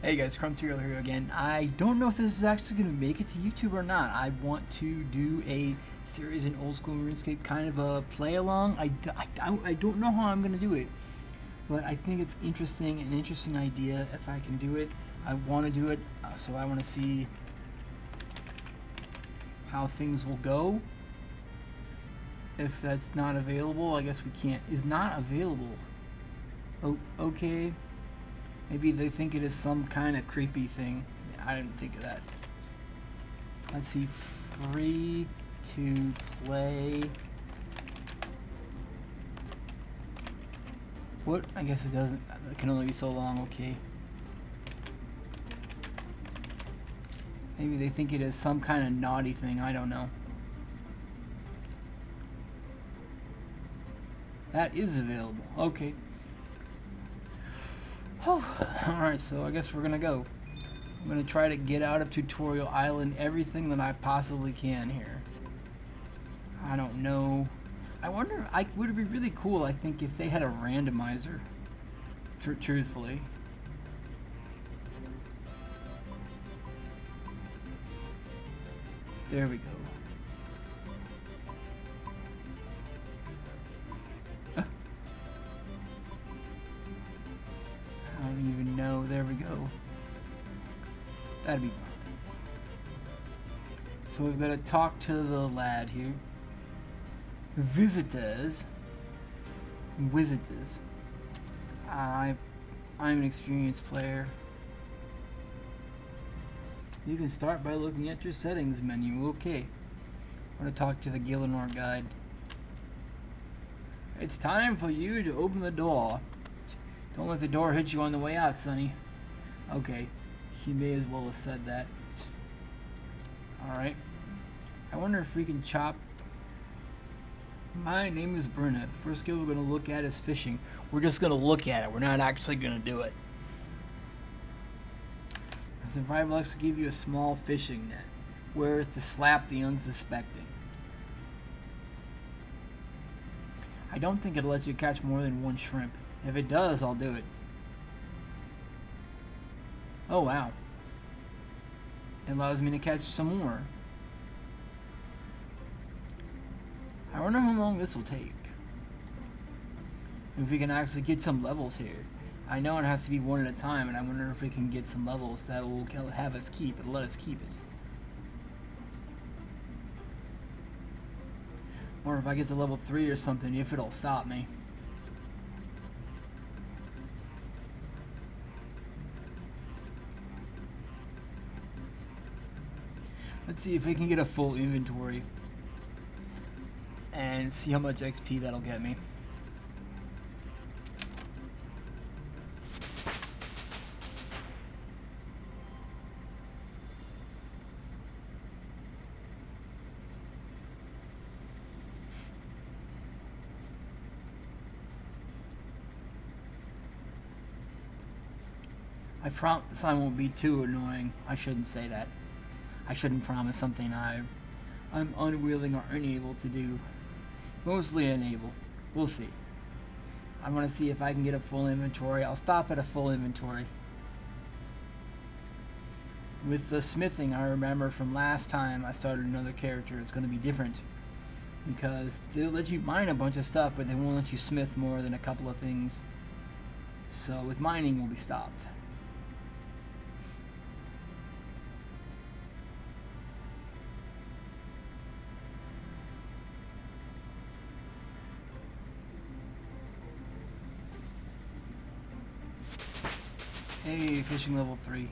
Hey guys, Crumb2 here again. I don't know if this is actually going to make it to YouTube or not. I want to do a series in old school RuneScape, kind of a play along. I don't know how I'm going to do it, but I think it's interesting, an interesting idea. If I can do it, I want to do it, so I want to see how things will go. If that's not available, I guess we can't. Is not available. Oh, okay. Maybe they think it is some kind of creepy thing. I didn't think of that. Let's see. Free to play. What? I guess it doesn't. It can only be so long. Okay. Maybe they think it is some kind of naughty thing. I don't know. That is available. Okay. Alright, so I guess we're gonna go. I'm gonna try to get out of Tutorial Island everything that I possibly can here. I don't know. I wonder, would it be really cool, I think, if they had a randomizer, truthfully. There we go. I don't even know. There we go. That'd be fun. So we've got to talk to the lad here. Visitors. I'm an experienced player. You can start by looking at your settings menu. Okay. I'm going to talk to the Gillinor guide. It's time for you to open the door. Don't let the door hit you on the way out, Sonny. Okay, he may as well have said that. Alright. I wonder if we can chop. My name is Bruna. The first skill we're going to look at is fishing. We're just going to look at it. We're not actually going to do it. Survival likes to give you a small fishing net. Wear it to slap the unsuspecting. I don't think it'll let you catch more than one shrimp. If it does, I'll do it. Oh, wow. It allows me to catch some more. I wonder how long this will take. If we can actually get some levels here. I know it has to be one at a time, and I wonder if we can get some levels that will have us keep it, let us keep it. Or if I get to level 3 or something, if it'll stop me. Let's see if we can get a full inventory and see how much XP that'll get me. I promise I won't be too annoying. I shouldn't say that. I shouldn't promise something I'm unwilling or unable to do. Mostly unable. We'll see. I want to see if I can get a full inventory. I'll stop at a full inventory. With the smithing, I remember from last time I started another character, it's going to be different. Because they'll let you mine a bunch of stuff, but they won't let you smith more than a couple of things. So with mining, we'll be stopped. Hey, fishing level 3.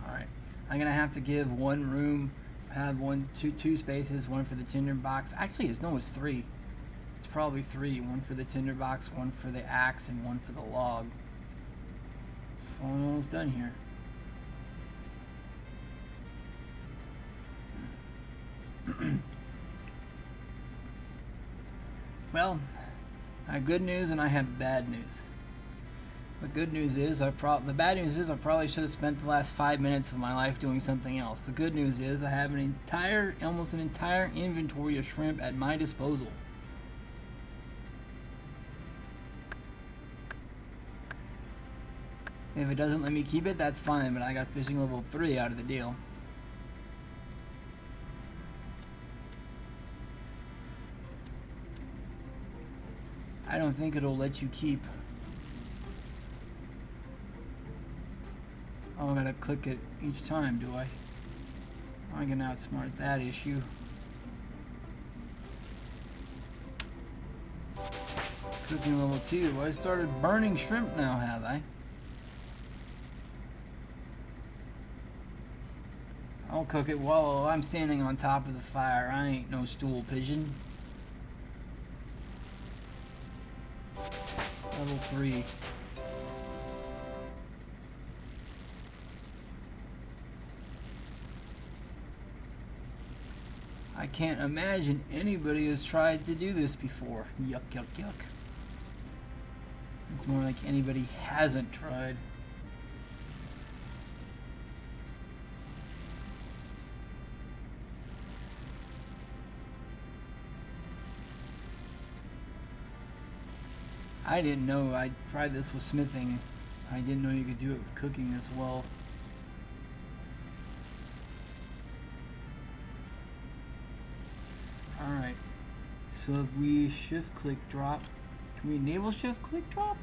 Alright. I'm gonna have to give one room, have two spaces, one for the tinder box. Actually, it's 3. It's probably 3. One for the tinder box, one for the axe, and one for the log. So I'm almost done here. Well, I have good news and I have bad news. The good news is, the bad news is I probably should have spent the last 5 minutes of my life doing something else. The good news is I have almost an entire inventory of shrimp at my disposal. If it doesn't let me keep it, that's fine, but I got fishing level 3 out of the deal. I don't think it'll let you keep. Oh, I gotta click it each time, do I? I can outsmart that issue. Cooking level 2. I started burning shrimp now, have I? I'll cook it while I'm standing on top of the fire. I ain't no stool pigeon. Level 3. I can't imagine anybody has tried to do this before. Yuck, yuck, yuck. It's more like anybody hasn't tried. I didn't know. I tried this with smithing. I didn't know you could do it with cooking as well. Alright. So if we shift click drop, can we enable shift click drop?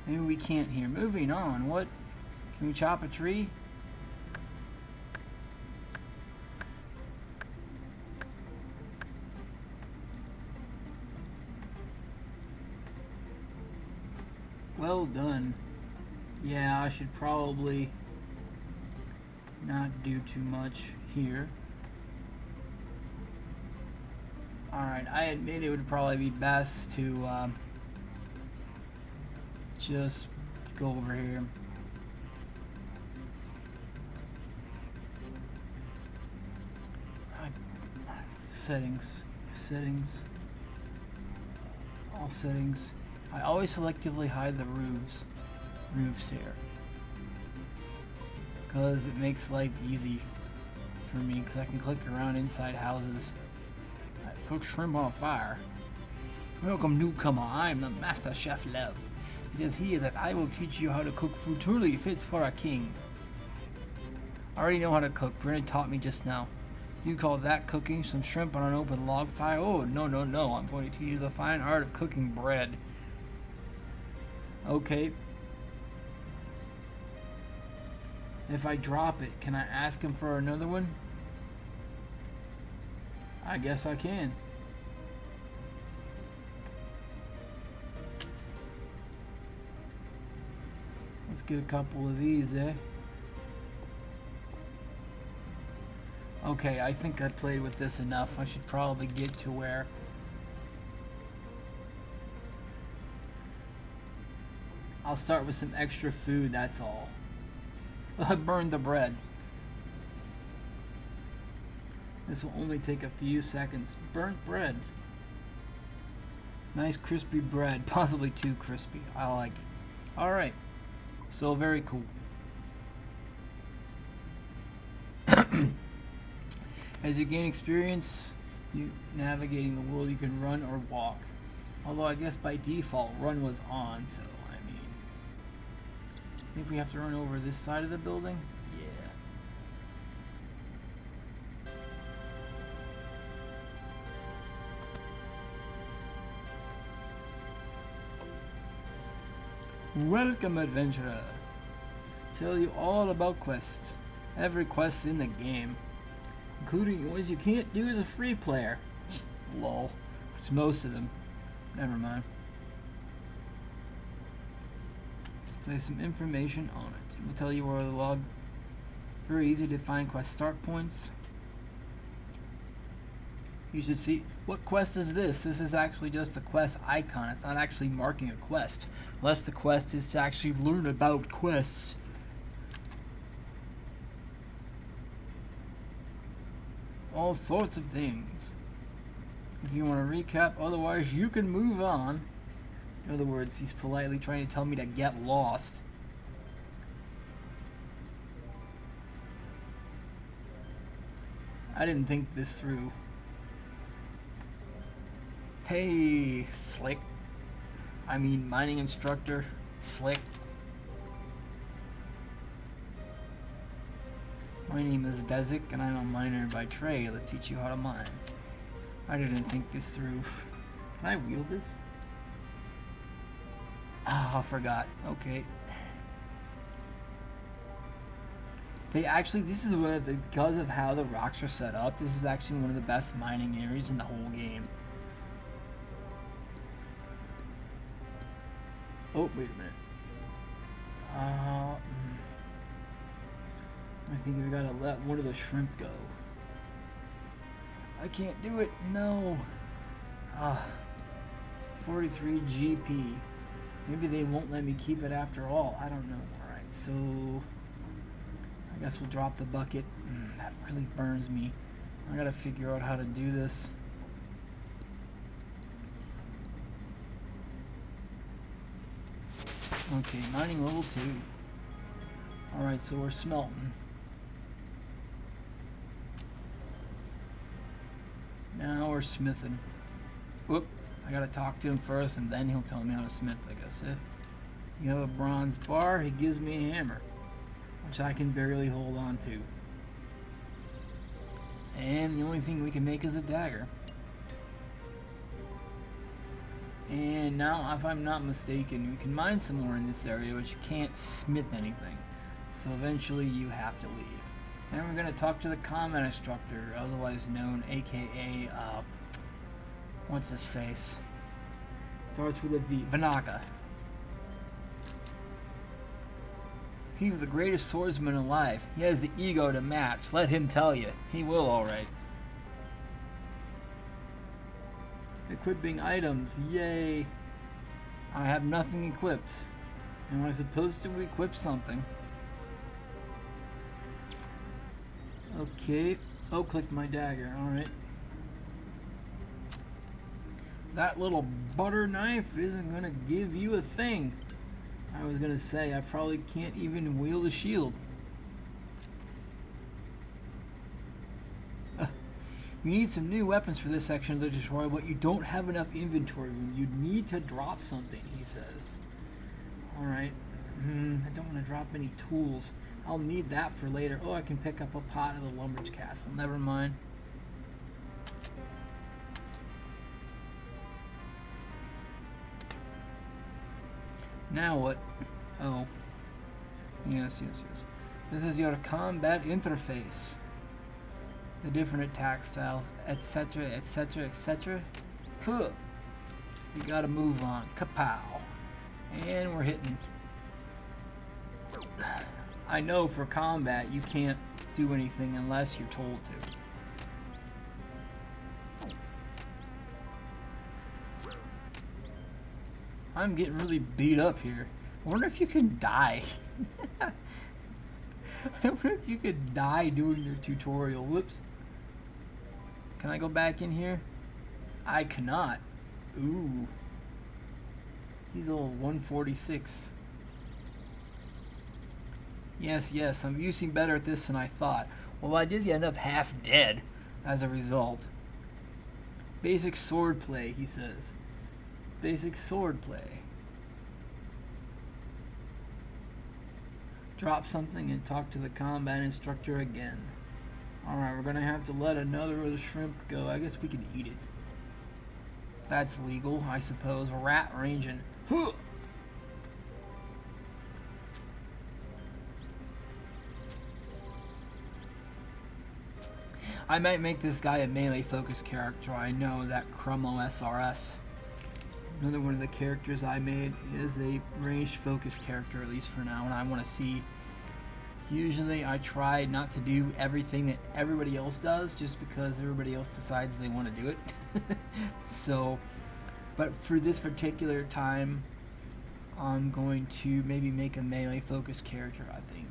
Maybe we can't here. Moving on. What? Can we chop a tree? Well done. Yeah, I should probably not do too much here. Alright, I admit it would probably be best to just go over here. Settings. All settings. I always selectively hide the roofs here, because it makes life easy for me, because I can click around inside houses. I've cooked shrimp on a fire. Welcome newcomer, I am the master chef Lev. It is here that I will teach you how to cook food truly fit for a king. I already know how to cook. Brennan taught me just now. You call that cooking? Some shrimp on an open log fire? Oh, no, no, no. I'm going to teach you the fine art of cooking bread. Okay. If I drop it, can I ask him for another one? I guess I can. Let's get a couple of these, eh? Okay, I think I played with this enough. I should probably get to where I'll start with some extra food, that's all. I burned the bread. This will only take a few seconds. Burnt bread. Nice crispy bread. Possibly too crispy. I like it. Alright. So very cool. As you gain experience navigating the world, you can run or walk. Although I guess by default run was on, so I mean, I think we have to run over this side of the building. Yeah. Welcome, adventurer. Tell you all about quests. Every quest in the game, including ones you can't do as a free player. Lol. It's most of them. Never mind. There's some information on it. It will tell you where the log. Very easy to find quest start points. You should see. What quest is this? This is actually just a quest icon. It's not actually marking a quest. Unless the quest is to actually learn about quests. All sorts of things. If you want to recap, otherwise you can move on. In other words, he's politely trying to tell me to get lost. I didn't think this through. Hey, Slick. I mean, mining instructor, Slick. My name is Dezik, and I'm a miner by trade. Let's teach you how to mine. I didn't think this through. Can I wield this? Oh, I forgot. Okay. They actually, this is one of the, because of how the rocks are set up, this is actually one of the best mining areas in the whole game. Oh, wait a minute. I think we gotta let one of the shrimp go. I can't do it. No. 43 GP. Maybe they won't let me keep it after all. I don't know. Alright, so I guess we'll drop the bucket. That really burns me. I gotta figure out how to do this. Okay, mining level 2. Alright, so we're smelting. Now we're smithing. Whoop. I gotta talk to him first and then he'll tell me how to smith, I guess. You have a bronze bar, he gives me a hammer, which I can barely hold on to. And the only thing we can make is a dagger. And now, if I'm not mistaken, we can mine some more in this area, but you can't smith anything. So eventually you have to leave. And we're going to talk to the combat instructor, otherwise known, aka, what's his face? Starts with a V. Vanaka. He's the greatest swordsman alive. He has the ego to match. Let him tell you. He will, alright. Equipping items. Yay. I have nothing equipped. Am I supposed to equip something? Okay. Oh, click my dagger. Alright. That little butter knife isn't gonna give you a thing. I was gonna say, I probably can't even wield a shield. You need some new weapons for this section of the tutorial, but you don't have enough inventory room. You need to drop something, he says. Alright. I don't want to drop any tools. I'll need that for later. Oh, I can pick up a pot at the lumber's castle. Never mind. Now what? Oh. Yes. This is your combat interface. The different attack styles, etc., etc., etc. Cool. We gotta move on. Kapow. And we're hitting. I know for combat you can't do anything unless you're told to. I'm getting really beat up here. I wonder if you can die. I wonder if you could die doing your tutorial. Whoops. Can I go back in here? I cannot. Ooh. He's all 146. Yes, I'm using better at this than I thought. Well, I did end up half dead as a result. Basic sword play, he says. Basic sword play. Drop something and talk to the combat instructor again. Alright, we're gonna have to let another of the shrimp go. I guess we can eat it. That's legal, I suppose. Rat ranging. Huh! I might make this guy a melee focused character. I know that OSRS. Another one of the characters I made is a ranged focused character, at least for now, and I want to see. Usually I try not to do everything that everybody else does just because everybody else decides they want to do it. So, but for this particular time, I'm going to maybe make a melee focused character, I think.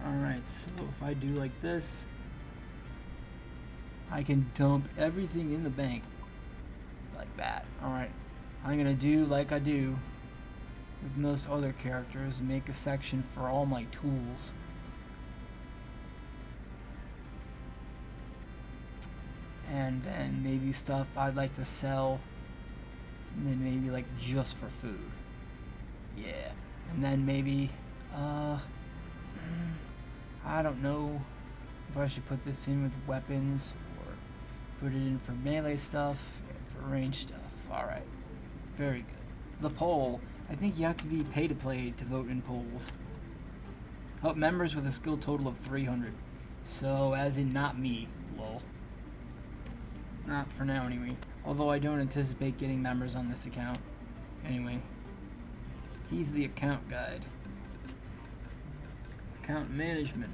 Alright, so if I do like this, I can dump everything in the bank. Like that. Alright, I'm going to do like I do with most other characters, make a section for all my tools. And then maybe stuff I'd like to sell And then maybe like just for food. Yeah. And then maybe, I don't know if I should put this in with weapons or put it in for melee stuff and for range stuff. Alright. Very good. The poll. I think you have to be pay to play to vote in polls. Help members with a skill total of 300. So, as in not me. Lol. Not for now, anyway. Although I don't anticipate getting members on this account. Anyway. He's the account guide. Account management.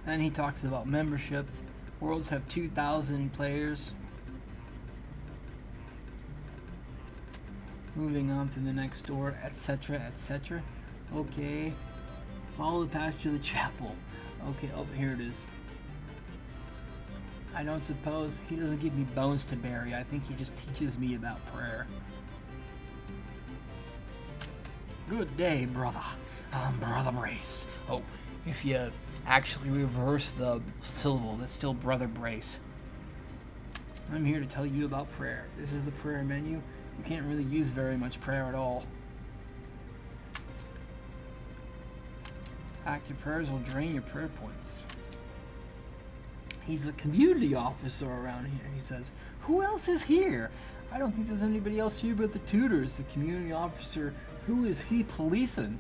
Then he talks about membership. Worlds have 2,000 players. Moving on to the next door, etc., etc. Okay. Follow the path to the chapel. Okay, oh, here it is. I don't suppose he doesn't give me bones to bury. I think he just teaches me about prayer. Good day, brother. I'm Brother Brace. Oh, if you actually reverse the syllable, that's still Brother Brace. I'm here to tell you about prayer. This is the prayer menu. You can't really use very much prayer at all. Active prayers will drain your prayer points. He's the community officer around here. He says, who else is here? I don't think there's anybody else here but the tutors. The community officer, who is he policing?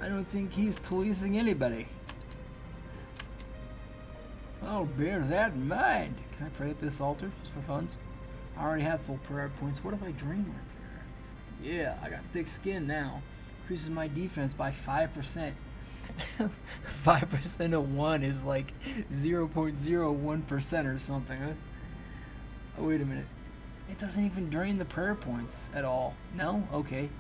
I don't think he's policing anybody. I'll bear that in mind. Can I pray at this altar just for funds? I already have full prayer points. What if I drain my prayer? Yeah, I got thick skin now. Increases my defense by 5%. 5% of 1 is like 0.01% or something. Huh? Oh, wait a minute. It doesn't even drain the prayer points at all. No? Okay.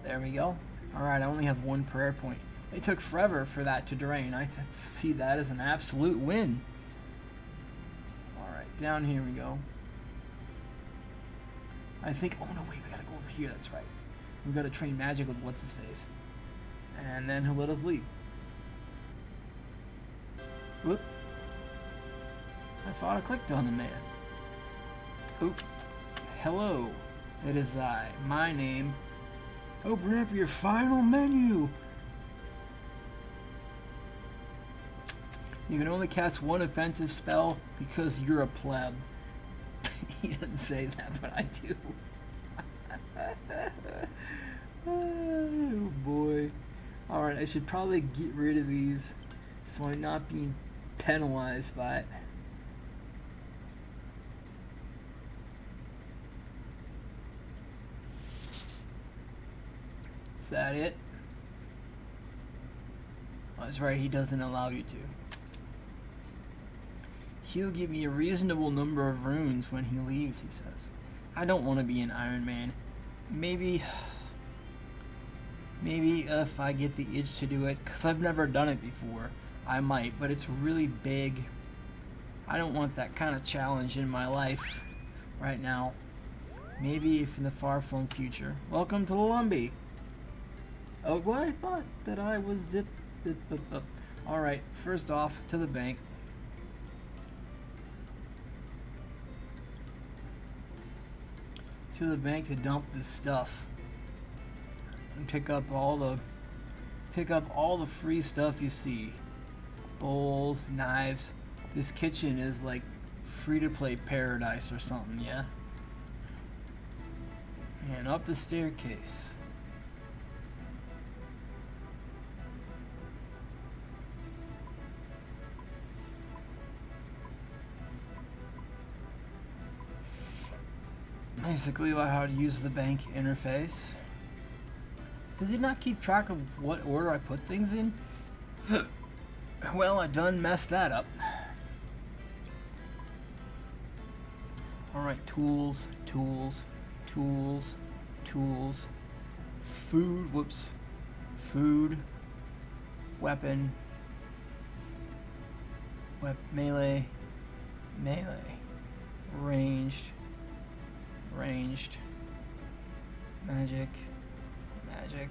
There we go. Alright, I only have 1 prayer point. It took forever for that to drain. I see that as an absolute win. Alright, down here we go. I think... Oh, no, wait. We gotta go over here. That's right. We gotta train magic with what's-his-face. And then he'll let us leave. Whoop. I thought I clicked on the man. Oop. Hello. It is I. My name. Open up your final menu. You can only cast 1 offensive spell because you're a pleb. He doesn't say that, but I do. Oh boy. Alright, I should probably get rid of these so I'm not being penalized by it. Is that it? Oh, that's right, he doesn't allow you to. He'll give me a reasonable number of runes when he leaves, he says. I don't want to be an Iron Man. Maybe if I get the itch to do it, because I've never done it before, I might, but it's really big. I don't want that kind of challenge in my life right now. Maybe if in the far-flung future. Welcome to the Lumbee. Oh, well, I thought that I was zip up. Alright, first off, to the bank. To the bank to dump this stuff. And pick up all the free stuff you see. Bowls, knives. This kitchen is like free-to-play paradise or something, yeah? And up the staircase. Basically about how to use the bank interface. Does it not keep track of what order I put things in? Well, I done messed that up. Alright, tools. Food, whoops. Food. Weapon. Melee. Ranged. Magic.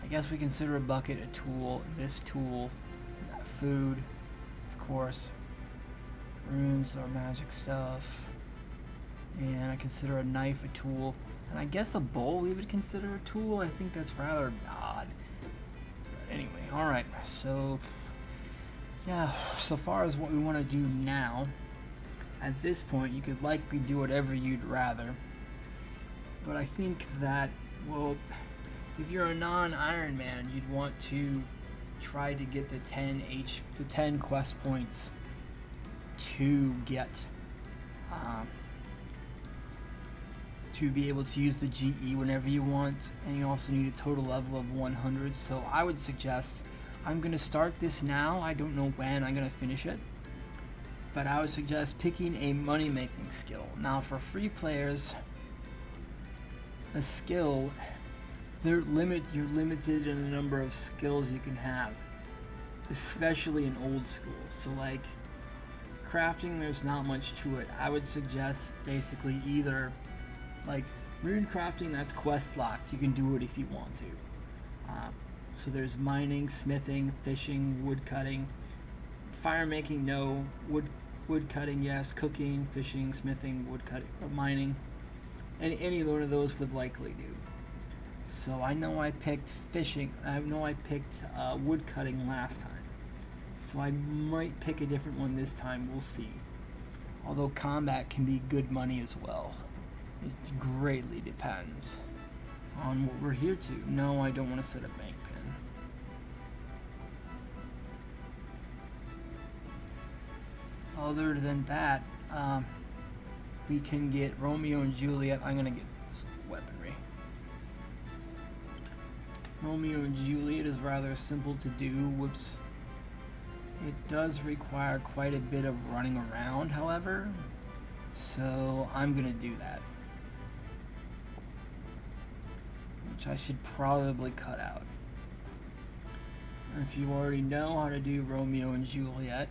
I guess we consider a bucket a tool. This tool. Food, of course. Runes are magic stuff. And I consider a knife a tool. And I guess a bowl we would consider a tool. I think that's rather odd. But anyway, alright. So, yeah, so far as what we want to do now, at this point, you could likely do whatever you'd rather. But I think that, well, if you're a non-Iron Man, you'd want to try to get the 10 quest points to get to be able to use the GE whenever you want, and you also need a total level of 100. So I would suggest, I'm going to start this now. I don't know when I'm going to finish it, but I would suggest picking a money-making skill. Now for free players, a skill, you're limited in the number of skills you can have, especially in old school. So like crafting, there's not much to it. I would suggest basically either like Runecrafting, that's quest locked. You can do it if you want to. So there's mining, smithing, fishing, woodcutting. Fire making, no. Woodcutting, yes. Cooking, fishing, smithing, woodcutting, mining. Any one of those would likely do. So I know I picked fishing. I know I picked woodcutting last time. So I might pick a different one this time. We'll see. Although combat can be good money as well. It greatly depends on what we're here to. No, I don't want to set a bank pin. Other than that, we can get Romeo and Juliet. I'm gonna get weaponry. Romeo and Juliet is rather simple to do. Whoops. It does require quite a bit of running around, however, so I'm gonna do that. Which I should probably cut out. If you already know how to do Romeo and Juliet,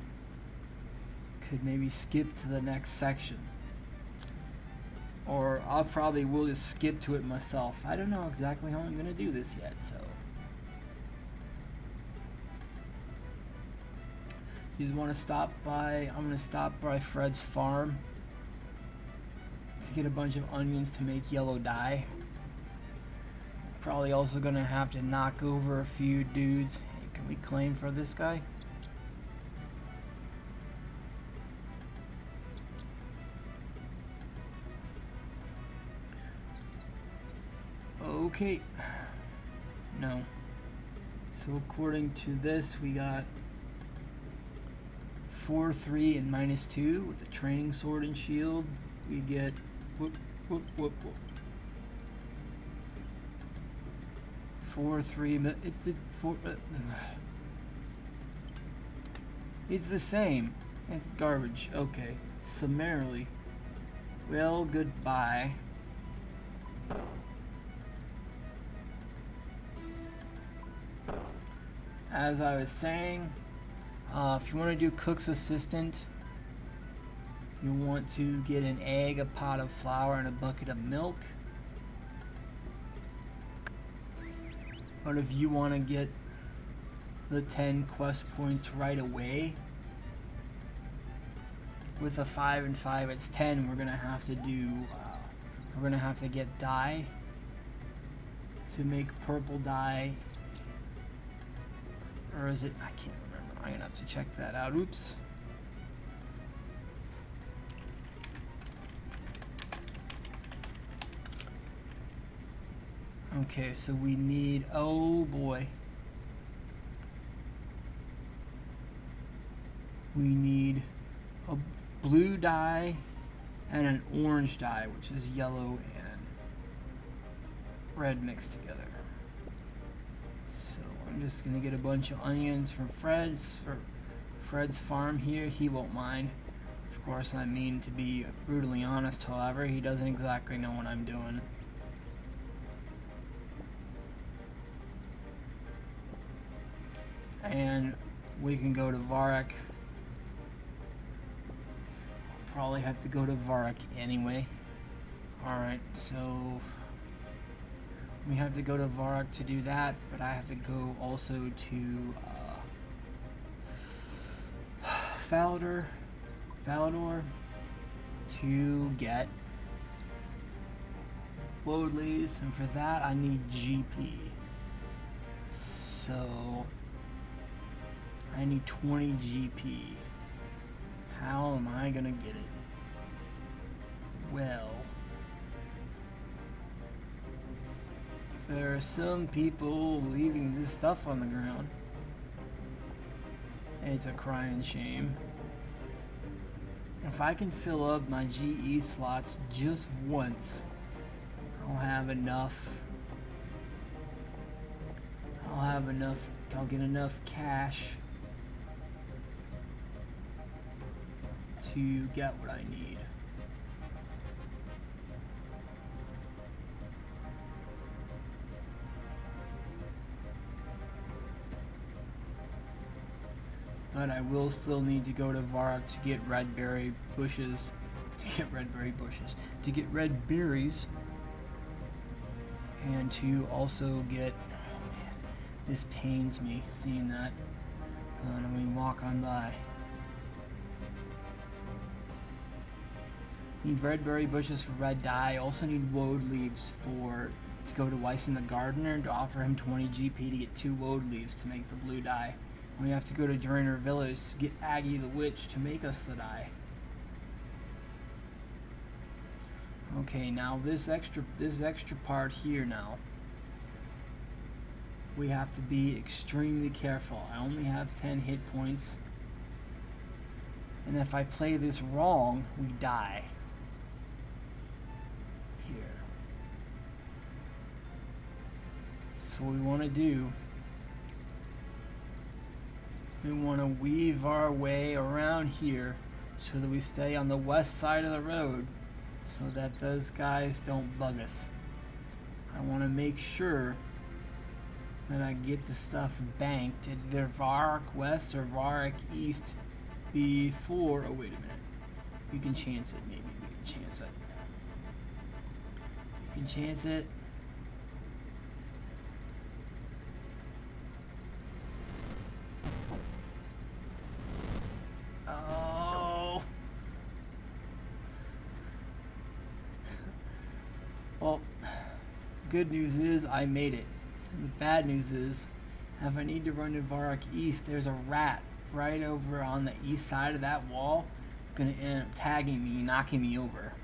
could maybe skip to the next section. Or I'll probably will just skip to it myself. I don't know exactly how I'm going to do this yet, so. You want to stop by, I'm going to stop by Fred's farm to get a bunch of onions to make yellow dye. Probably also going to have to knock over a few dudes. Hey, can we claim for this guy? Okay. No. So according to this, we got 4, 3, and -2 with a training sword and shield. We get whoop, whoop, whoop, whoop. 4, 3. It's the 4. It's the same. It's garbage. Okay. Summarily. Well, goodbye. As I was saying, if you want to do cook's assistant, you want to get an egg, a pot of flour, and a bucket of milk. But if you want to get the 10 quest points right away, with a 5 and 5, it's 10. We're gonna have to do. We're gonna have to get dye to make purple dye, or is it? I can't remember. I'm gonna have to check that out. Oops. Okay, so we need, oh boy. We need a blue dye and an orange dye, which is yellow and red mixed together. So I'm just gonna get a bunch of onions from Fred's farm here. He won't mind. Of course, I mean to be brutally honest, however, he doesn't exactly know what I'm doing. And we can go to Varric. Probably have to go to Varric anyway. Alright, so we have to go to Varric to do that, but I have to go also to Falder Falador to get woad leaves, and for that I need GP. So I need 20 GP. How am I gonna get it? Well, there are some people leaving this stuff on the ground. It's a crying shame. If I can fill up my GE slots just once, I'll have enough. I'll get enough cash to get what I need. But I will still need to go to Varrock to get red bushes, to get red berries, and to also get, oh man, this pains me seeing that. Let me walk on by. Need red berry bushes for red dye. Also need woad leaves to go to Wyson the Gardener to offer him 20 GP to get 2 woad leaves to make the blue dye. We have to go to Drainer Village to get Aggie the Witch to make us the dye. Okay, now this extra part here now. We have to be extremely careful. I only have 10 hit points. And if I play this wrong, we die. Here. So what we want to do, we want to weave our way around here so that we stay on the west side of the road so that those guys don't bug us. I want to make sure that I get the stuff banked at either Varrock West or Varrock East before, oh wait a minute, we can chance it, maybe we can chance it. We can chance it. Well, good news is I made it. And the bad news is, if I need to run to Varrock East, there's a rat right over on the east side of that wall, gonna end up tagging me, knocking me over.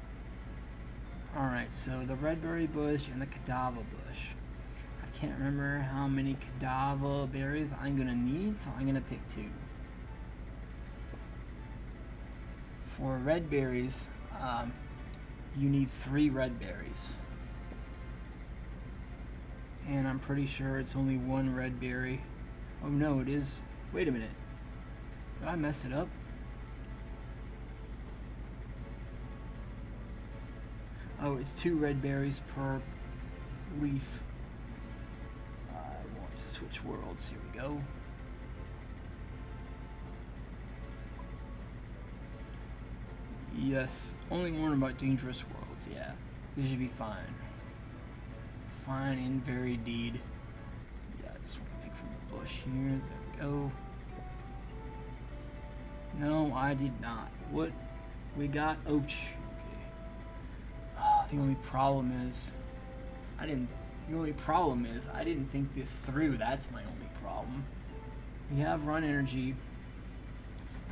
Alright, so the redberry bush and the Kadava bush. I can't remember how many Kadava berries I'm gonna need, so I'm gonna pick 2. For red berries, you need 3 red berries. And I'm pretty sure it's only 1 red berry. Oh no, it is. Wait a minute. Did I mess it up? Oh, it's 2 red berries per leaf. I want to switch worlds. Here we go. Yes, only warn about dangerous worlds. Yeah, this should be fine. Fine in very deed. Yeah, I just want to pick from the bush here. There we go. No, I did not. What we got? Ouch. Okay. Oh, the only problem is I didn't think this through. That's my only problem. We have run energy.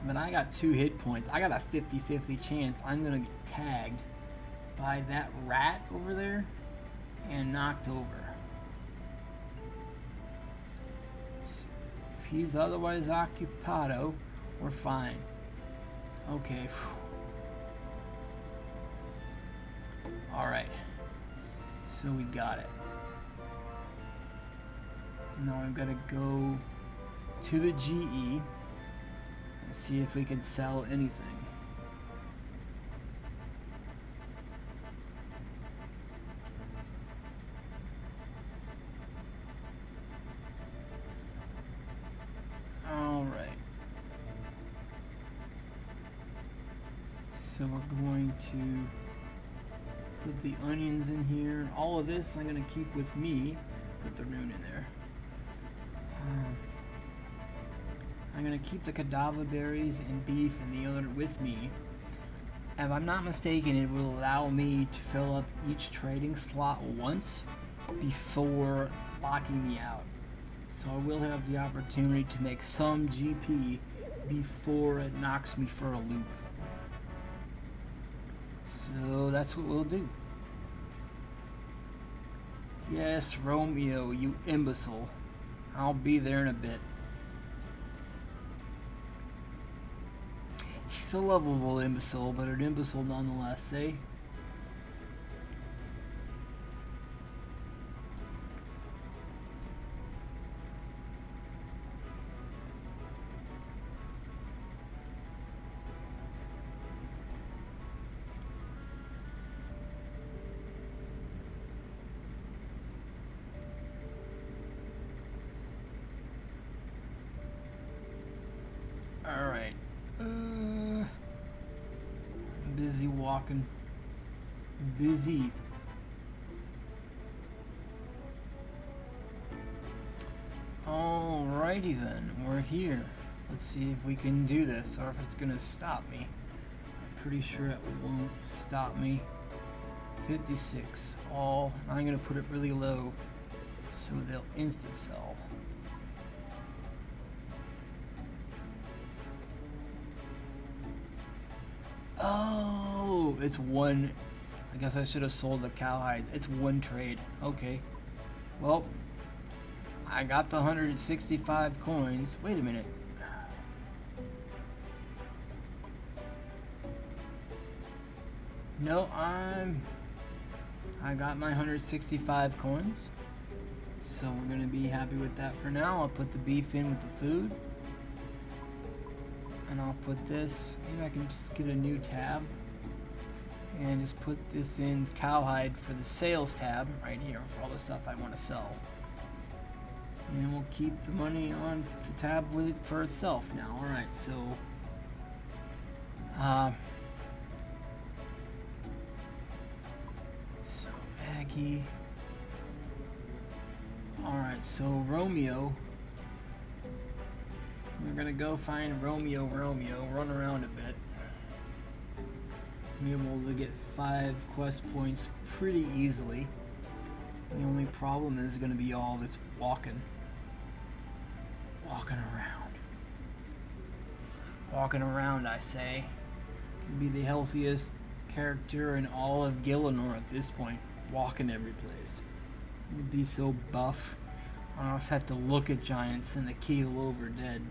But I got 2 hit points. I got a 50-50 chance I'm gonna get tagged by that rat over there and knocked over. So if he's otherwise occupado, we're fine. Okay. Alright. So we got it. Now I've got to go to the GE and see if we can sell anything. Alright. So we're going to put the onions in here. All of this I'm going to keep with me. Put the rune in there. I'm gonna keep the cadaver berries and beef and the other with me. If I'm not mistaken, it will allow me to fill up each trading slot once before locking me out. So I will have the opportunity to make some GP before it knocks me for a loop. So that's what we'll do. Yes, Romeo, you imbecile. I'll be there in a bit. He's a lovable imbecile, but an imbecile nonetheless, eh? Alright. Busy walking. Busy. Alrighty then, we're here. Let's see if we can do this or if it's gonna stop me. I'm pretty sure it won't stop me. 56. All. I'm gonna put it really low so they'll insta sell. Oh, it's one. I guess I should have sold the cowhides. It's one trade. Okay. Well, I got the 165 coins. Wait a minute. No, I got my 165 coins. So we're gonna be happy with that for now. I'll put the beef in with the food. And I'll put this, maybe I can just get a new tab and just put this in cowhide for the sales tab right here for all the stuff I want to sell. And we'll keep the money on the tab with it for itself now. Alright, so Aggie. Alright, so Romeo. We're gonna go find Romeo, run around a bit. Be able to get 5 quest points pretty easily. The only problem is gonna be all that's walking around. Walking around, I say. Be the healthiest character in all of Gillinor at this point. Walking every place. You'd be so buff. I almost had to look at giants and the keel over dead.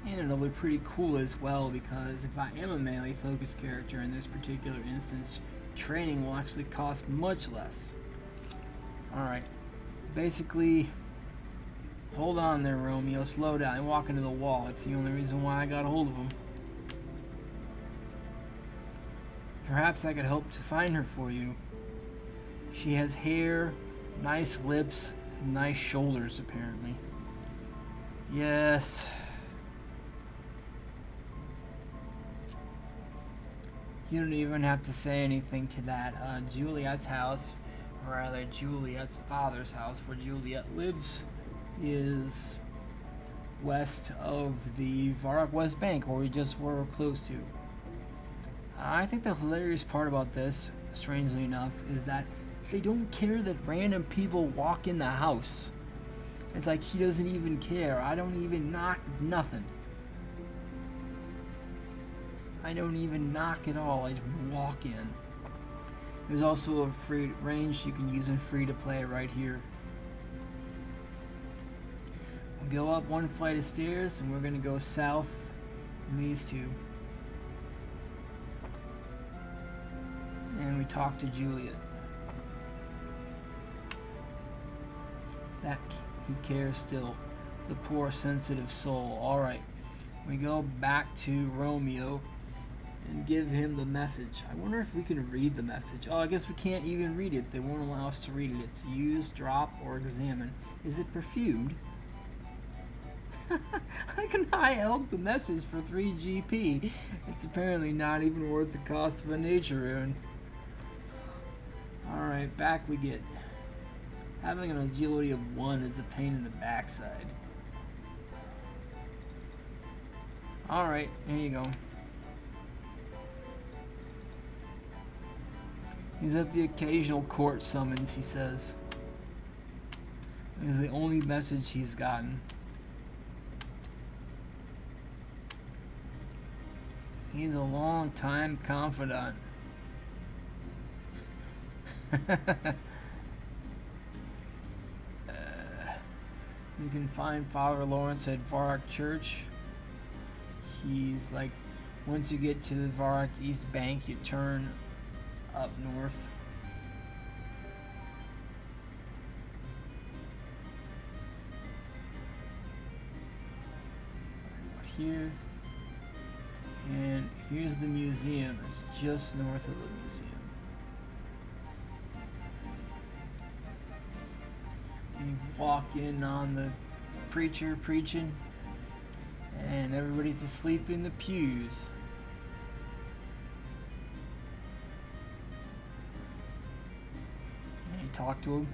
And it'll be pretty cool as well because if I am a melee focused character in this particular instance, training will actually cost much less. Alright, basically, hold on there Romeo, slow down, walk into the wall, it's the only reason why I got a hold of him. Perhaps I could help to find her for you. She has hair, nice lips, and nice shoulders apparently. Yes. You don't even have to say anything to that. Juliet's house, or rather Juliet's father's house, where Juliet lives, is west of the Varrock West Bank, where we just were close to. I think the hilarious part about this, strangely enough, is that they don't care that random people walk in the house. It's like he doesn't even care. I don't even knock nothing. I don't even knock at all, I just walk in. There's also a free range you can use in free to play right here. We'll go up one flight of stairs and we're gonna go south in these two. And we talk to Juliet. That he cares still. The poor sensitive soul. Alright. We go back to Romeo and give him the message. I wonder if we can read the message. Oh, I guess we can't even read it. They won't allow us to read it. It's use, drop, or examine. Is it perfumed? How can I help the message for 3 GP? It's apparently not even worth the cost of a nature rune. Alright, back we get. Having an agility of 1 is a pain in the backside. Alright, here you go. He's at the occasional court summons, he says. It is the only message he's gotten. He's a long-time confidant. You can find Father Lawrence at Varrock Church. He's like, once you get to the Varrock East Bank, you turn up north. Here. And here's the museum. It's just north of the museum. You walk in on the preacher preaching, and everybody's asleep in the pews. And you talk to him.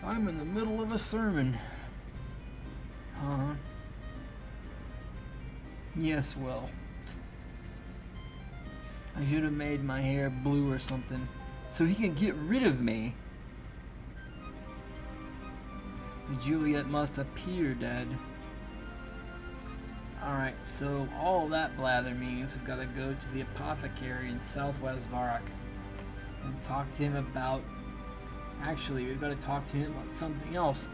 I'm in the middle of a sermon. Huh? Yes, well. I should have made my hair blue or something, so he can get rid of me. But Juliet must appear dead. Alright, so all that blather means we've got to go to the apothecary in southwest Varrock and talk to him about... Actually, we've got to talk to him about something else.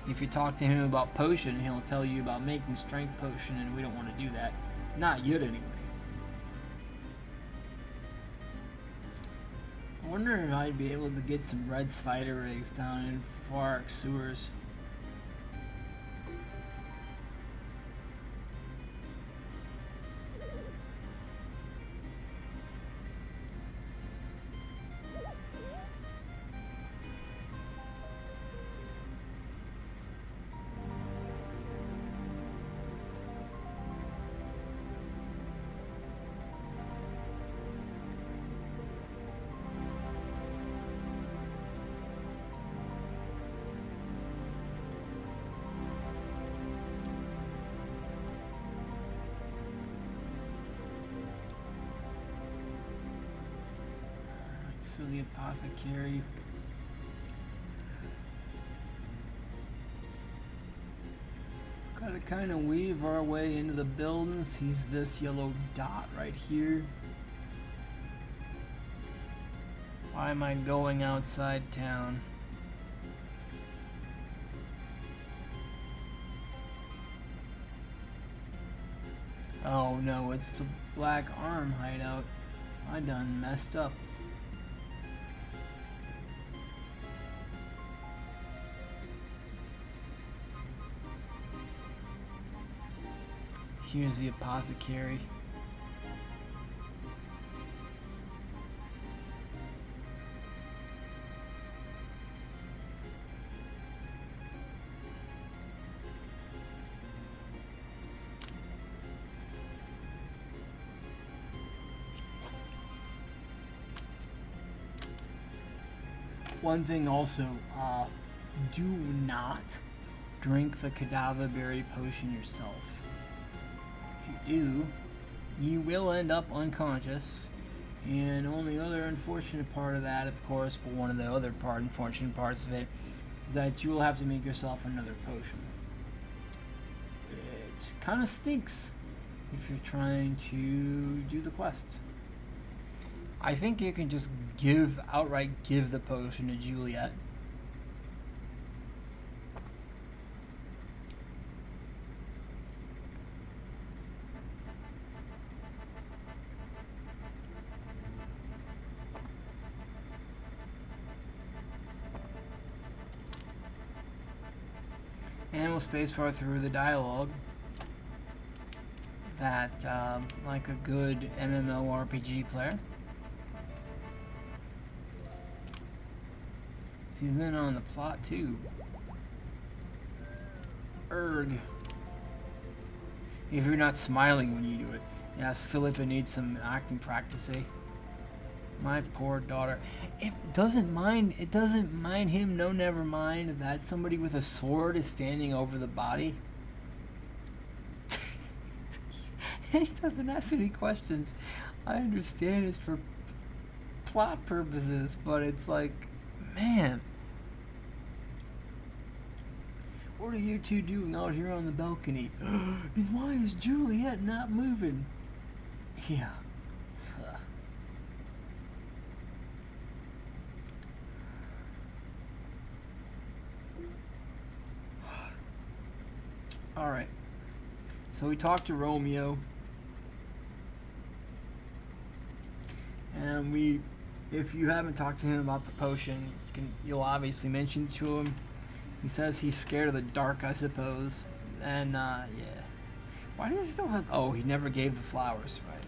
If you talk to him about potion, he'll tell you about making strength potion, and we don't want to do that. Not yet, anyway. I wonder if I'd be able to get some red spider eggs down in Varrock sewers. So the apothecary. Gotta kind of weave our way into the buildings. He's this yellow dot right here. Why am I going outside town? Oh no, it's the Black Arm hideout. I done messed up. Here's the apothecary. One thing also, do not drink the cadaver berry potion yourself. If you do, you will end up unconscious. And only other unfortunate part of that, of course, for one of the other unfortunate parts of it, is that you will have to make yourself another potion. It kind of stinks if you're trying to do the quest. I think you can just outright give the potion to Juliet. And we'll spacebar through the dialogue that, like a good MMORPG player, he's in on the plot too. Erg. If you're not smiling when you do it. Yes, Philippa needs some acting practice, eh? My poor daughter. It doesn't mind him, no never mind that somebody with a sword is standing over the body. And he doesn't ask any questions. I understand it's for plot purposes, but it's like, man, what are you two doing out here on the balcony? And why is Juliet not moving? Yeah. Alright. So we talked to Romeo. And if you haven't talked to him about the potion, you'll obviously mention it to him. He says he's scared of the dark, I suppose. And, yeah. Why does he still have... Oh, he never gave the flowers. Right,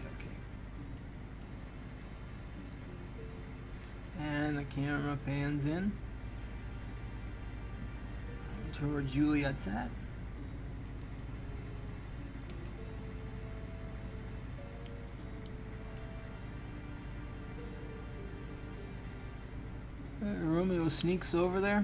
okay. And the camera pans in to where Juliet's at. Romeo sneaks over there.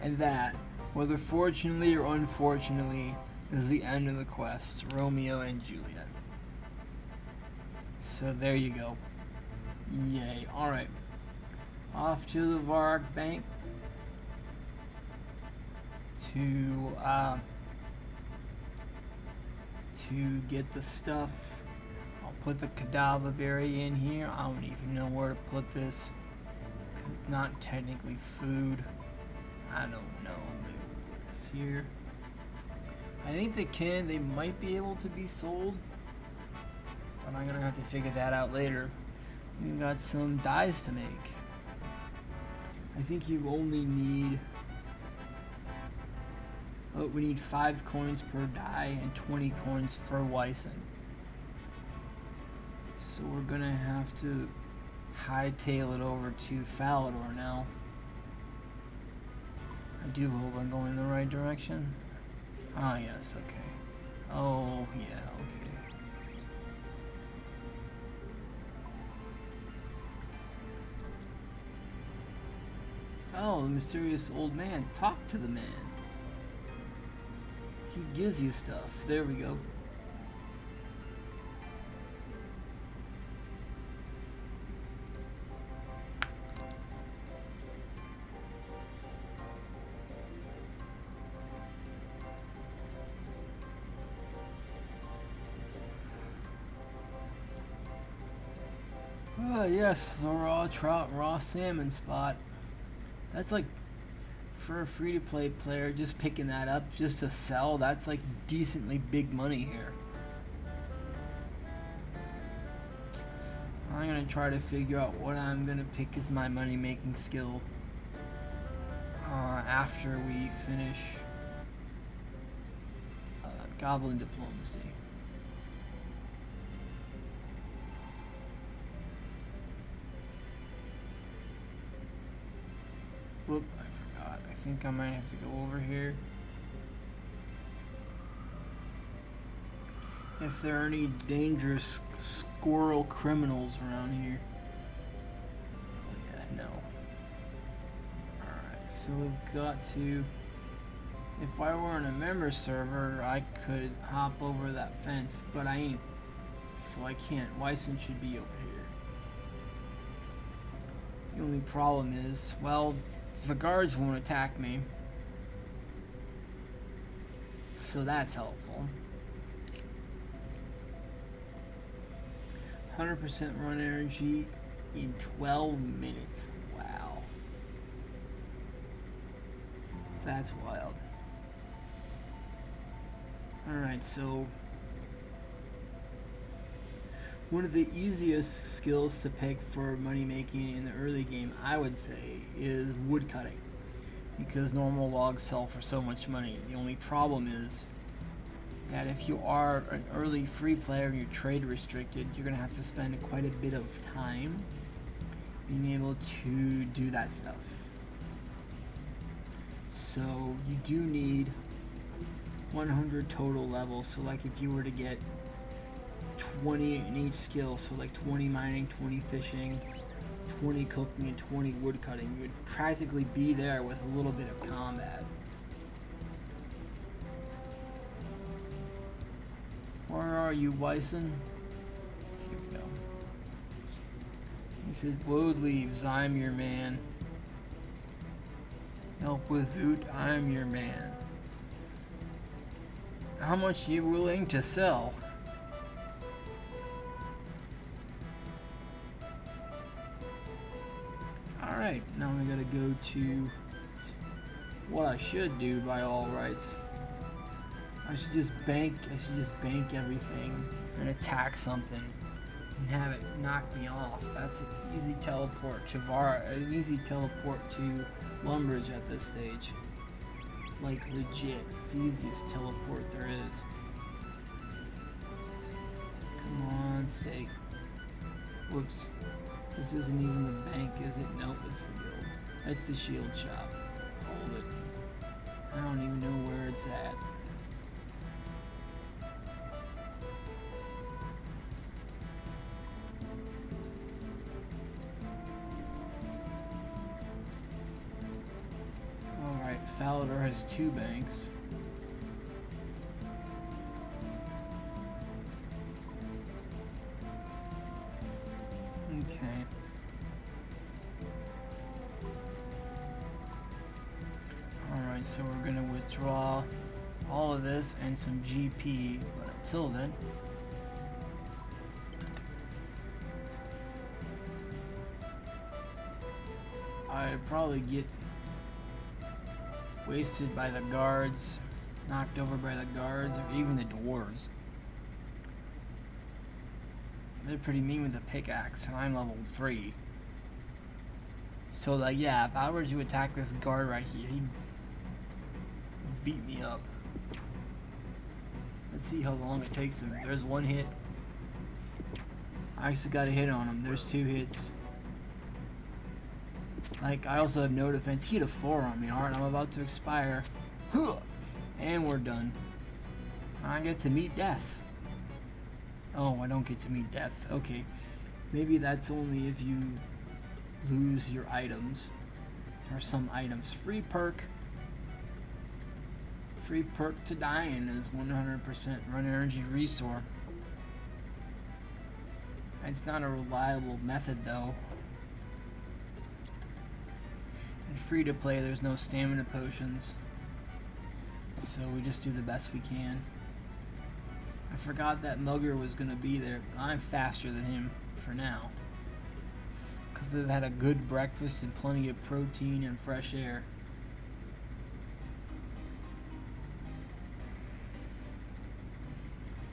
And that, whether fortunately or unfortunately, is the end of the quest. Romeo and Juliet. So there you go. Yay. Alright. Off to the Varg Bank to get the stuff. I'll put the cadaver berry in here. I don't even know where to put this, 'cause it's not technically food. I don't know. Maybe we'll put this here. I think they might be able to be sold, but I'm gonna have to figure that out later. We got some dyes to make. I think you only need... Oh, we need 5 coins per dye and 20 coins for Wyson. So we're gonna have to hightail it over to Falador now. I do hope I'm going in the right direction. Ah, yes, okay. Oh, yeah, okay. Oh, the mysterious old man. Talk to the man. He gives you stuff. There we go. Yes, the raw trout, raw salmon spot. That's like, for a free-to-play player, just picking that up just to sell, that's like decently big money here. I'm gonna try to figure out what I'm gonna pick as my money-making skill after we finish Goblin Diplomacy. Whoop, I forgot. I think I might have to go over here. If there are any dangerous squirrel criminals around here. Oh yeah, no. Alright, so we've got to... If I were in a member server, I could hop over that fence, but I ain't. So I can't. Wyson should be over here. The only problem is, well, the guards won't attack me, so that's helpful. 100% run energy in 12 minutes. Wow. That's wild. Alright, so one of the easiest skills to pick for money making in the early game, I would say, is woodcutting, because normal logs sell for so much money. The only problem is that if you are an early free player and you're trade restricted, you're gonna have to spend quite a bit of time being able to do that stuff. So you do need 100 total levels. So like if you were to get 20 in each skill, so like 20 mining, 20 fishing, 20 cooking, and 20 woodcutting, you would practically be there with a little bit of combat. Where are you, Wyson? Here we go. He says, Woad leaves, I'm your man. Help with loot, I'm your man. How much are you willing to sell? Alright, now we gotta go to what I should do by all rights. I should just bank everything and attack something and have it knock me off. That's an easy teleport to an easy teleport to Lumbridge at this stage. Like legit, it's the easiest teleport there is. Come on, steak. Whoops. This isn't even the bank, is it? Nope, it's the guild. That's the shield shop. Hold it. I don't even know where it's at. Alright, Falador has 2 banks. Okay. Alright, so we're gonna withdraw all of this and some GP, but until then, I'd probably get wasted by the guards, knocked over by the guards, or even the dwarves. They're pretty mean with the pickaxe, and I'm level 3. So, like, yeah, if I were to attack this guard right here, he'd beat me up. Let's see how long it takes him. There's 1 hit. I actually got a hit on him. There's 2 hits. Like, I also have no defense. He had a 4 on me. Alright, I'm about to expire. And we're done. I get to meet death. Oh, I don't get to meet death. Okay. Maybe that's only if you lose your items. Or some items. Free perk. Free perk to dying is 100% run energy restore. It's not a reliable method though. And free to play, there's no stamina potions. So we just do the best we can. I forgot that Mugger was going to be there. I'm faster than him for now. Because they've had a good breakfast and plenty of protein and fresh air.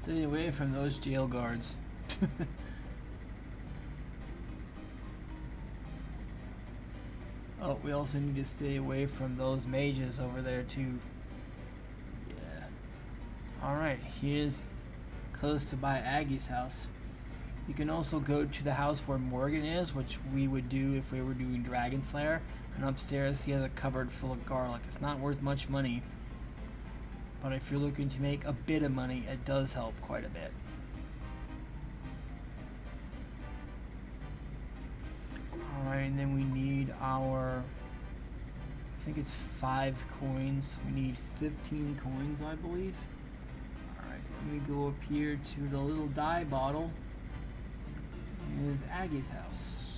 Stay away from those jail guards. Oh, we also need to stay away from those mages over there too. Yeah. Alright, here's close to by Aggie's house. You can also go to the house where Morgan is, which we would do if we were doing Dragon Slayer. And upstairs he has a cupboard full of garlic. It's not worth much money, but if you're looking to make a bit of money, it does help quite a bit. Alright, and then we need our, I think it's 5 coins. We need 15 coins, I believe. Alright, let me go up here to the little dye bottle. Is Aggie's house.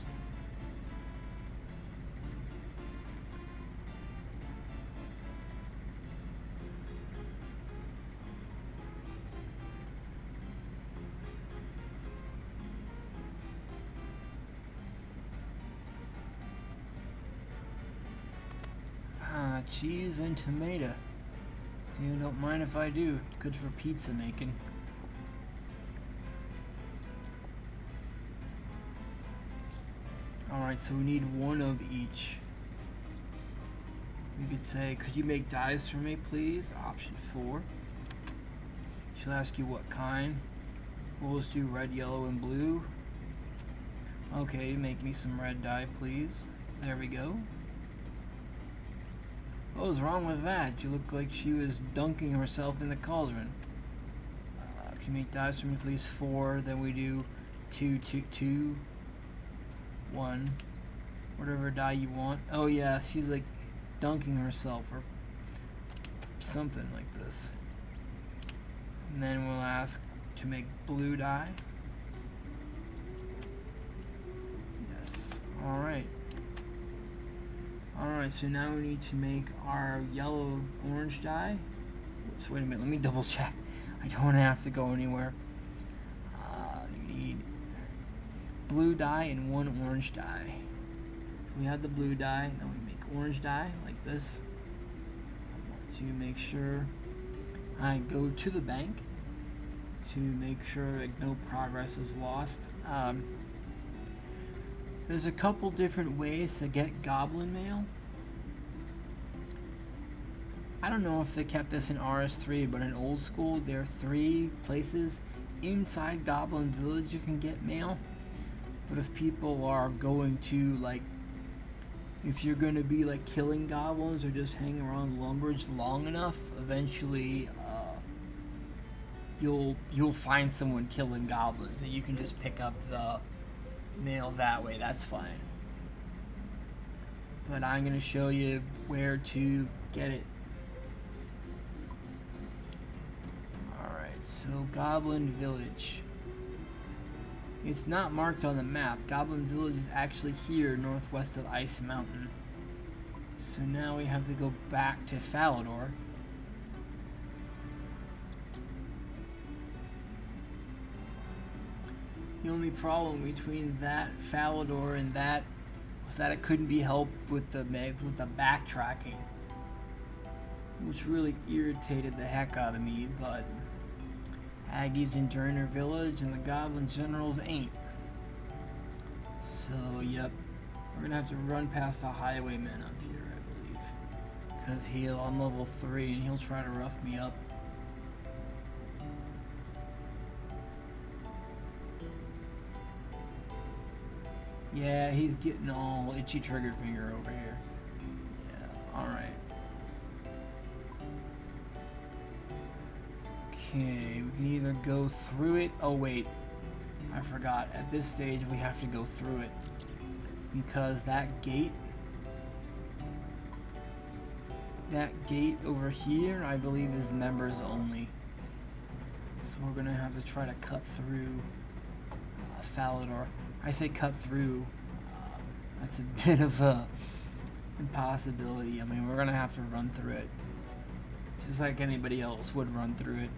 Cheese and tomato. You don't mind if I do. Good for pizza making. Alright, so we need 1 of each. We could say, could you make dyes for me, please? Option 4. She'll ask you what kind. We'll just do red, yellow, and blue. Okay, make me some red dye, please. There we go. What was wrong with that? She looked like she was dunking herself in the cauldron. Can you make dyes for me, please? 4. Then we do 2, 2, 2, 1. Whatever dye you want. Oh yeah, she's like dunking herself or something like this. And then we'll ask to make blue dye. Yes. Alright. Alright, so now we need to make our yellow orange dye. Oops, wait a minute, let me double check. I don't want to have to go anywhere. We need blue dye and 1 orange dye. So we have the blue dye, then we make orange dye like this. I want to make sure I go to the bank to make sure like no progress is lost. There's a couple different ways to get goblin mail. I don't know if they kept this in RS3, but in old school there are 3 places inside Goblin Village you can get mail. But if people are going to like, if you're going to be like killing goblins or just hanging around Lumbridge long enough, eventually you'll find someone killing goblins and you can just pick up the mail that way. That's fine. But I'm going to show you where to get it. Alright, so Goblin Village. It's not marked on the map. Goblin Village is actually here northwest of Ice Mountain. So now we have to go back to Falador. The only problem between that Falador and that was that it couldn't be helped with the backtracking, which really irritated the heck out of me. But Aggie's in Joiner Village and the Goblin Generals ain't. So yep, we're gonna have to run past the Highwayman up here, I believe, because he'll on level 3 and he'll try to rough me up. Yeah, he's getting all itchy trigger finger over here. Yeah, alright. Okay, we can either go through it. Oh wait, I forgot. At this stage we have to go through it. Because that gate over here, I believe, is members only. So we're gonna have to try to cut through Falador. I say cut through, that's a bit of a impossibility. I mean, we're gonna have to run through it, just like anybody else would run through it.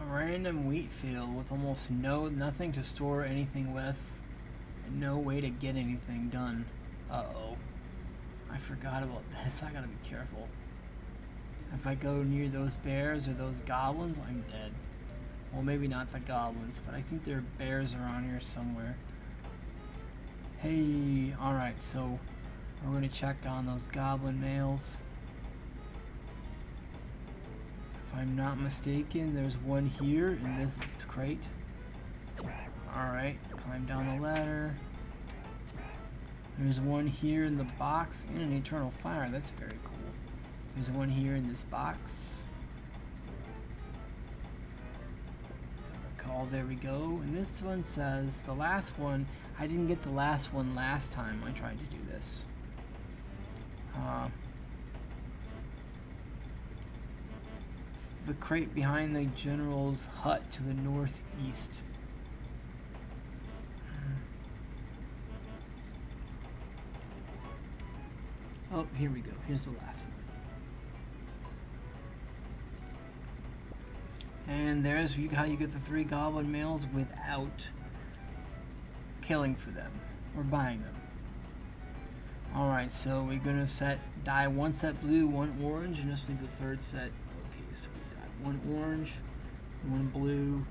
Random wheat field with almost nothing to store anything with and no way to get anything done. Uh-oh. I forgot about this. I gotta be careful. If I go near those bears or those goblins, I'm dead. Well, maybe not the goblins, but I think there are bears around here somewhere. Hey, alright, so we're gonna check on those goblin males. If I'm not mistaken, there's one here in this crate. Alright, climb down the ladder. There's one here in the box and an eternal fire. That's very cool. There's one here in this box. So recall, there we go. And this one says, the last one, I didn't get the last one last time I tried to do this. The crate behind the general's hut to the northeast. Oh, here we go. Here's the last one. And there's how you get the 3 goblin males without killing for them or buying them. Alright, so we're gonna dye 1 set blue, 1 orange, and just leave the 3rd set. Okay, so we dyed 1 orange, 1 blue.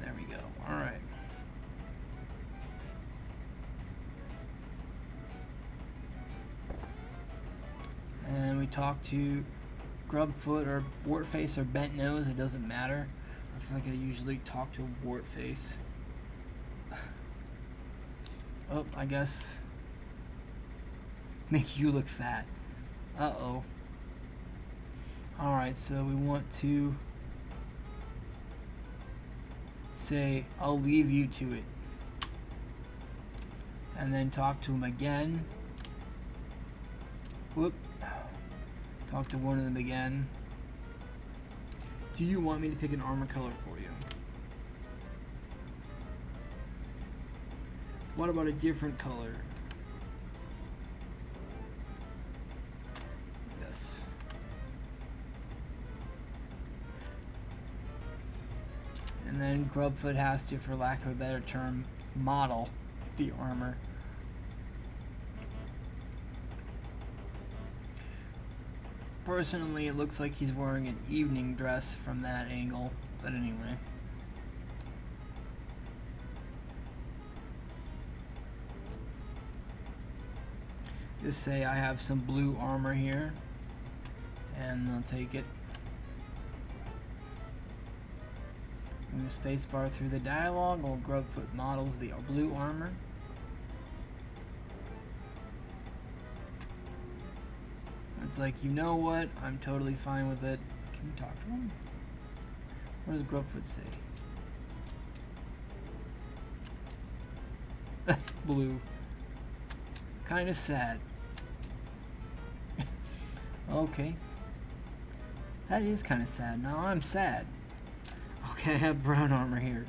There we go. Alright. And we talk to Grubfoot or Wartface or Bent Nose, it doesn't matter. I feel like I usually talk to a Wartface. Oh, I guess. Make you look fat. Uh-oh. Alright, so we want to say, I'll leave you to it. And then talk to him again. Whoop. Talk to one of them again. Do you want me to pick an armor color for you? What about a different color? Yes. And then Grubfoot has to, for lack of a better term, model the armor. Personally, it looks like he's wearing an evening dress from that angle, but anyway. Just say I have some blue armor here, and they'll take it. Move the spacebar through the dialogue while Grubfoot models the blue armor. It's like, you know what? I'm totally fine with it. Can you talk to him? What does Grubfoot say? Blue. Kind of sad. Okay. That is kind of sad. Now I'm sad. Okay, I have brown armor here.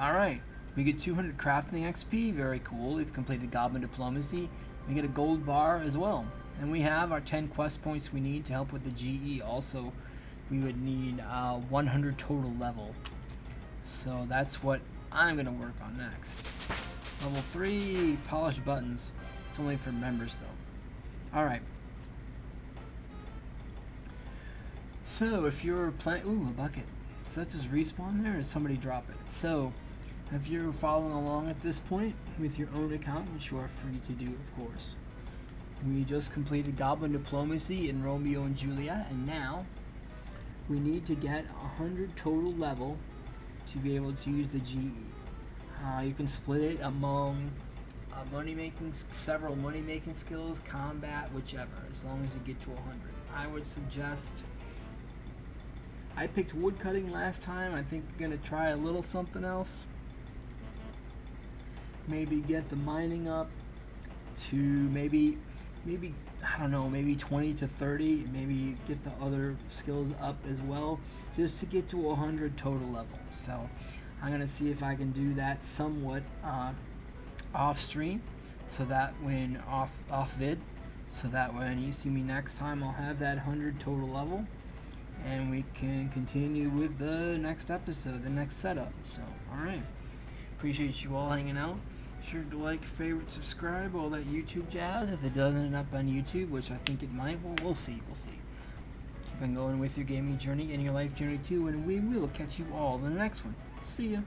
Alright, we get 200 crafting XP, very cool. We've completed Goblin Diplomacy. We get a gold bar as well. And we have our 10 quest points we need to help with the GE. Also, we would need 100 total level. So that's what I'm going to work on next. Level 3, polish buttons. It's only for members though. Alright. So if you're playing... Ooh, a bucket. So that's just respawn there, or did somebody drop it? So, if you're following along at this point with your own account, which you are free to do, of course, we just completed Goblin Diplomacy in Romeo and Juliet, and now we need to get 100 total level to be able to use the GE. You can split it among several money-making skills, combat, whichever, as long as you get to 100. I would suggest... I picked woodcutting last time. I think I'm going to try a little something else. Maybe get the mining up to maybe I don't know, maybe 20 to 30. Maybe get the other skills up as well, just to get to 100 total level. So I'm going to see if I can do that somewhat off stream, so that when off vid, so that when you see me next time, I'll have that 100 total level. And we can continue with the next episode, the next setup. So, alright. Appreciate you all hanging out. Sure to like, favorite, subscribe, all that YouTube jazz. If it doesn't end up on YouTube, which I think it might, well, we'll see. Keep on going with your gaming journey and your life journey too, and we will catch you all in the next one. See ya.